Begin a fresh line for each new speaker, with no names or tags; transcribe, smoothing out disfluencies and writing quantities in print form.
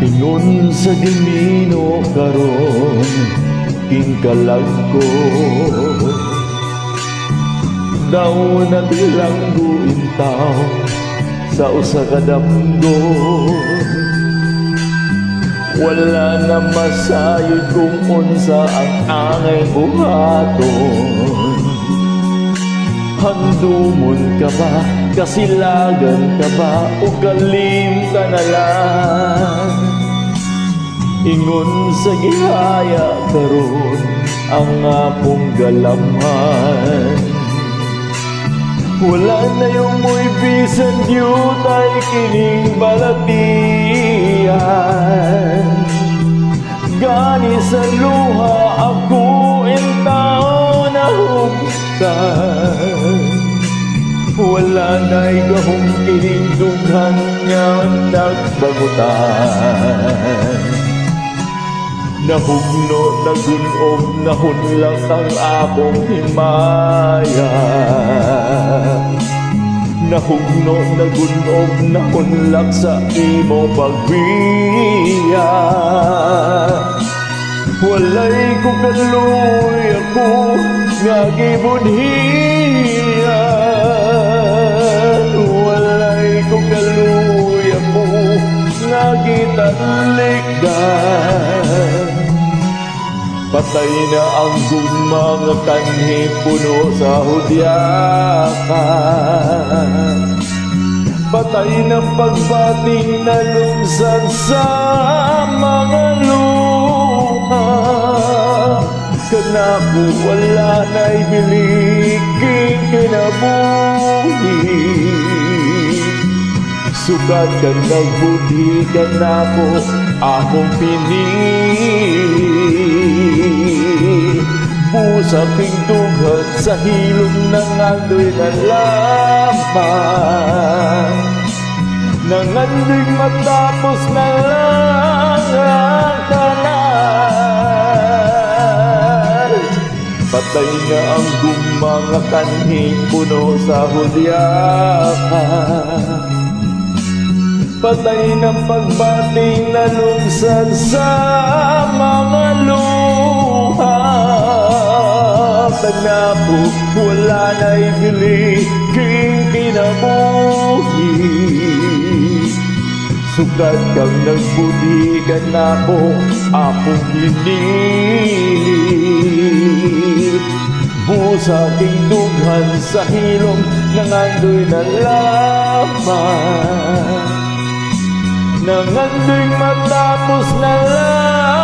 Ingon sa Ginoo karon kingkalag ko, daw na bilangguin tao sa usa ka damgo. Wala na masayod kung unsa ang angay buhaton. Handumon ka ba, kasilagan ka ba, o kalim ka na lang? Ingon sa gihaya karon ang apong galamhan. Wala na yung muy bisan yun ay kining balatian. Gani sa luha ako intao na hugtan. Wala na'y gahong kining dughan nga nagbagutan. Nahugno, nagunog, nahunlang ang akong himaya. Nahugno, nagunog, nahunlak sa imo pagbiya. Walay ko kaluy ako nga gibudhiyan. Walay ko kaluy ako nga gitalikdan. Patay na ang gugma nga kanhi puno sa hudyakan. Patay na pagbating na lumsan sa mga luha. Kanako wala na'y biliking kinabuhi. Sukat ka nagbudhi ka nako akong pinili. Busa king dughan sa hilom ng andoy na lamang. Nangandoy matapos na lang ang tanan. Patay na ang gugma nga kanhi puno sa hudyakan. Patay ng pagbating na lumsan sa mga luha. Tagnapo, wala na'y biliking kinabuhi. Sukat kang nagbudi ka na ko, akong hinili. Busa king dughan sa hilom ng andoy na lamang. Nangandoy matapos na lang